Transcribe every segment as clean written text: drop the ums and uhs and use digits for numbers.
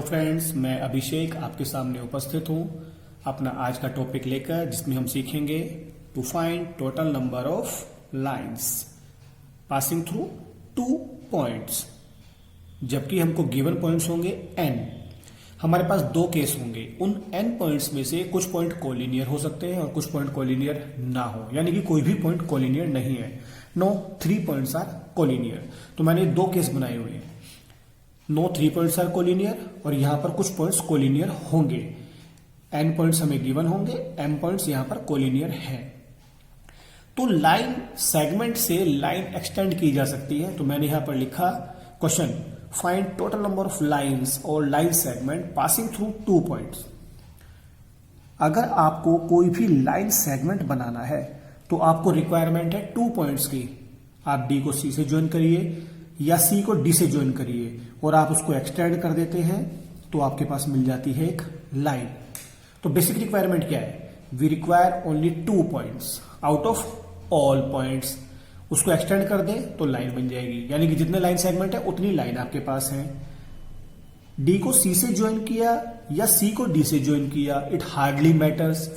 Friends, मैं अभिषेक आपके सामने उपस्थित हूं अपना आज का टॉपिक लेकर, जिसमें हम सीखेंगे to find total number of lines passing through 2 points. जबकि हमको गिवन पॉइंट्स होंगे n। हमारे पास 2 केस होंगे। उन n पॉइंट्स में से कुछ पॉइंट कोलिनियर हो सकते हैं और कुछ पॉइंट कोलिनियर ना हो, यानी कि कोई भी पॉइंट कोलिनियर नहीं है। No 3 points are collinear. तो मैंने 2 केस बनाए हुए हैं। नो 3 पॉइंट्स आर कोलिनियर और यहां पर कुछ पॉइंट्स कोलिनियर होंगे। n पॉइंट्स हमें गिवन होंगे, m पॉइंट्स यहां पर कोलिनियर हैं। तो लाइन सेगमेंट से लाइन एक्सटेंड की जा सकती है। तो मैंने यहां पर लिखा question, find total number of lines और line segment passing through 2 points. अगर आपको कोई भी लाइन सेगमेंट बनाना है तो आपको रिक्वायरमेंट है 2 पॉइंट्स की। आप D को C से ज्वाइन करिए या C को D से ज्वाइन करिए और आप उसको एक्सटेंड कर देते हैं तो आपके पास मिल जाती है एक लाइन। तो बेसिक रिक्वायरमेंट क्या है? We require only 2 points out of all points. उसको एक्सटेंड कर दें तो लाइन बन जाएगी, यानी कि जितने लाइन सेगमेंट है उतनी लाइन आपके पास है। D को C से ज्वाइन किया या C को D से ज्वाइन किया, इट हार्डली मैटर्स।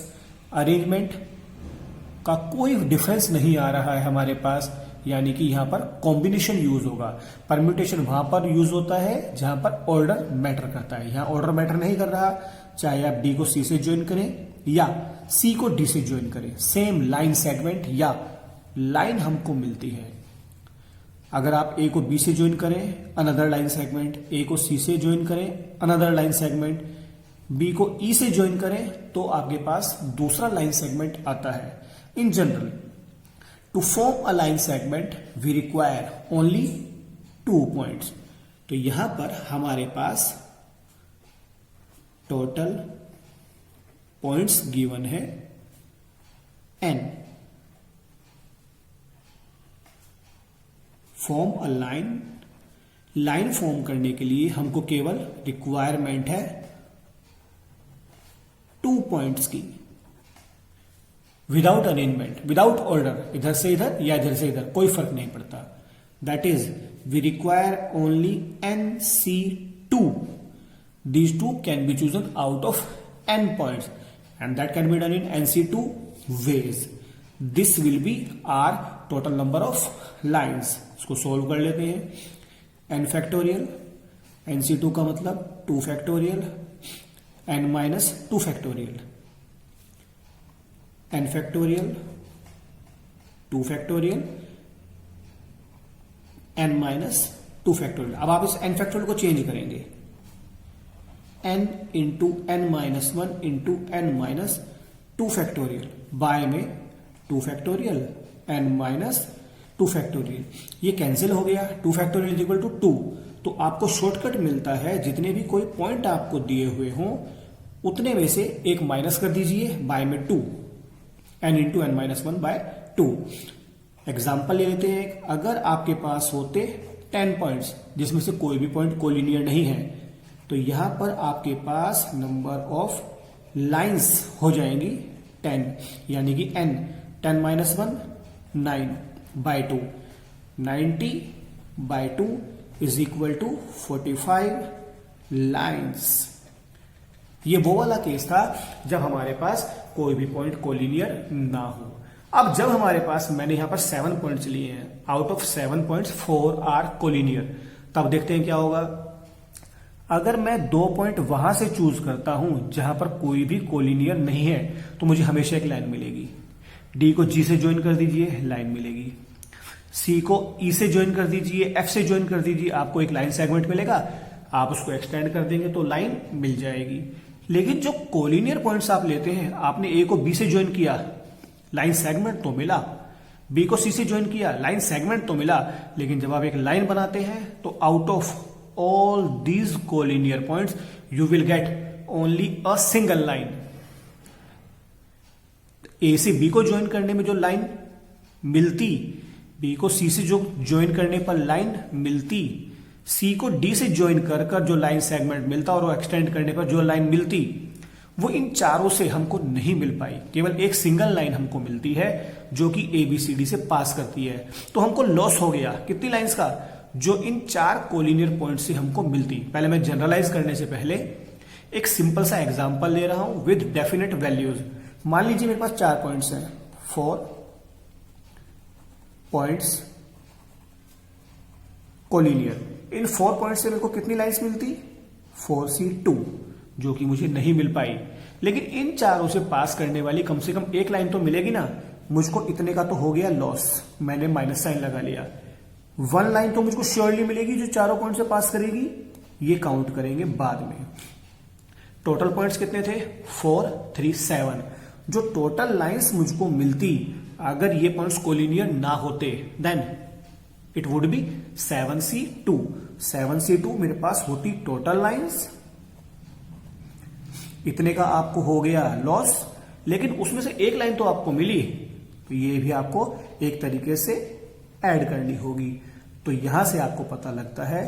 अरेंजमेंट का कोई डिफरेंस नहीं आ रहा है हमारे पास, यानी कि यहां पर कॉम्बिनेशन यूज होगा। परम्यूटेशन वहां पर यूज होता है जहां पर ऑर्डर मैटर करता है। यहां ऑर्डर मैटर नहीं कर रहा, चाहे आप D को C से ज्वाइन करें या C को D से ज्वाइन करें, सेम लाइन सेगमेंट या लाइन हमको मिलती है। अगर आप A को B से ज्वाइन करें अनदर लाइन सेगमेंट, A को C से ज्वाइन करें अनदर लाइन सेगमेंट, B को E से ज्वाइन करें तो आपके पास दूसरा लाइन सेगमेंट आता है। In general to form a line segment we require only 2 points. तो यहां पर हमारे पास टोटल पॉइंट्स गिवन है n। Form a line, line form करने के लिए हमको केवल रिक्वायरमेंट है 2 पॉइंट्स की, विदाउट अरेंजमेंट, विदाउट ऑर्डर, इधर से इधर या इधर से इधर कोई फर्क नहीं पड़ता। That is we require only NC2। These 2 can be chosen out of n points and that can be done in NC2 ways. This will be our total number of lines. इसको सोल्व कर लेते हैं। n factorial, NC2 का मतलब 2 factorial, n minus 2 factorial, n factorial 2 factorial, n minus 2 factorial. अब आप इस n factorial को चेंज करेंगे, n into n minus 1 into n minus 2 factorial, by में 2 फैक्टोरियल n माइनस 2 फैक्टोरियल। ये कैंसिल हो गया, 2 फैक्टोरियल इज इक्वल टू 2। तो आपको शॉर्टकट मिलता है, जितने भी कोई पॉइंट आपको दिए हुए हों उतने में से एक माइनस कर दीजिए बाय में 2, n into n minus 1 by 2। Example ले लेते हैं। अगर आपके पास होते 10 पॉइंट्स जिसमें से कोई भी पॉइंट कोलिनियर नहीं है, तो यहां पर आपके पास नंबर ऑफ लाइंस हो जाएंगी 10, यानी कि n 10 minus 1 9 by 2, 90 by 2 is equal to 45 lines. ये वो वाला केस था जब हमारे पास कोई भी पॉइंट कोलिनियर ना हो। अब जब हमारे पास, मैंने यहां पर 7 पॉइंट्स लिए हैं, out of 7 points 4 are collinear, तब देखते हैं क्या होगा। अगर मैं 2 पॉइंट वहां से चूज करता हूं जहां पर कोई भी कोलिनियर नहीं है, तो मुझे हमेशा एक लाइन मिलेगी। D को G से ज्वाइन कर दीजिए, लाइन मिलेगी। C को E से ज्वाइन कर दीजिए, F से ज्वाइन कर दीजिए, आपको एक लाइन सेगमेंट मिलेगा। आप उसको एक्सटेंड कर देंगे तो लाइन मिल जाएगी। लेकिन जो कोलिनियर पॉइंट्स आप लेते हैं, आपने A को B से ज्वाइन किया, लाइन सेगमेंट तो मिला, B को C से ज्वाइन किया, लाइन सेगमेंट तो मिला, लेकिन जब आप एक लाइन बनाते हैं तो out of all these collinear points you will get only a single line. A से B को ज्वाइन करने में जो लाइन मिलती, B को C से जो ज्वाइन करने पर लाइन मिलती, C को D से ज्वाइन कर जो लाइन सेगमेंट मिलता और वो एक्सटेंड करने पर जो लाइन मिलती, वो इन चारों से हमको नहीं मिल पाई। केवल एक सिंगल लाइन हमको मिलती है जो कि ABCD से पास करती है। तो हमको लॉस हो गया कितनी लाइंस का, जो इन 4 कोलिनियर पॉइंट से हमको मिलती। पहले मैं जनरलाइज करने से पहले एक सिंपल सा एग्जांपल ले रहा हूं विद डेफिनेट वैल्यूज। मान लीजिए मेरे पास 4 पॉइंट्स हैं, 4 पॉइंट्स कोलिनियर। इन 4 पॉइंट से मेरे को कितनी लाइंस मिलती? 4C2, जो कि मुझे नहीं मिल पाई। लेकिन इन चारों से पास करने वाली कम से कम एक लाइन तो मिलेगी ना। मुझको इतने का तो हो गया लॉस, मैंने माइनस साइन लगा लिया। 1 लाइन तो मुझको श्योरली मिलेगी जो चारों पॉइंट से पास करेगी, ये काउंट करेंगे बाद में। टोटल पॉइंट्स कितने थे? 4, 3, 7। जो टोटल लाइंस मुझको मिलती अगर ये पॉइंट्स कोलिनियर ना होते, then it would be 7C2। 7C2 मेरे पास होती टोटल लाइंस। इतने का आपको हो गया लॉस, लेकिन उसमें से एक लाइन तो आपको मिली, तो ये भी आपको एक तरीके से ऐड करनी होगी। तो यहां से आपको पता लगता है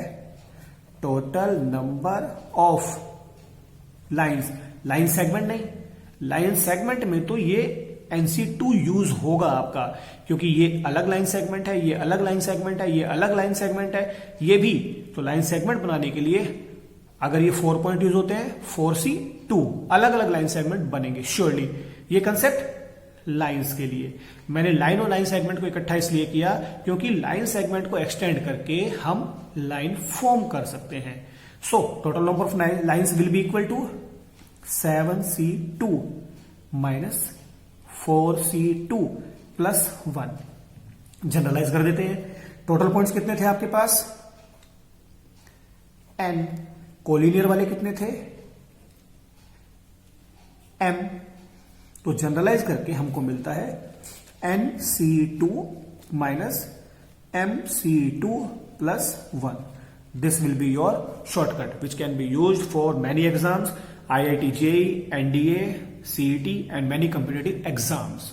total number of lines. Line segment नहीं, लाइन सेगमेंट में तो ये NC2 यूज होगा आपका, क्योंकि ये अलग लाइन सेगमेंट है, ये अलग लाइन सेगमेंट है, ये अलग लाइन सेगमेंट है, ये भी। तो लाइन सेगमेंट बनाने के लिए अगर ये 4 पॉइंट यूज होते हैं, 4C2 अलग अलग लाइन सेगमेंट बनेंगे श्योरली। ये कंसेप्ट लाइंस के लिए। मैंने लाइन और लाइन सेगमेंट को इकट्ठा इसलिए किया क्योंकि लाइन सेगमेंट को एक्सटेंड करके हम लाइन फॉर्म कर सकते हैं। So total number of lines will be equal to 7C2 minus 4C2 plus 1। Generalise कर देते हैं। टोटल पॉइंट्स कितने थे आपके पास? N। कोलिनियर वाले कितने थे? M। तो जनरलाइज करके हमको मिलता है NC2 minus MC2 plus 1। This will be your shortcut which can be used for many exams, IIT JEE, NDA, CET and many competitive exams.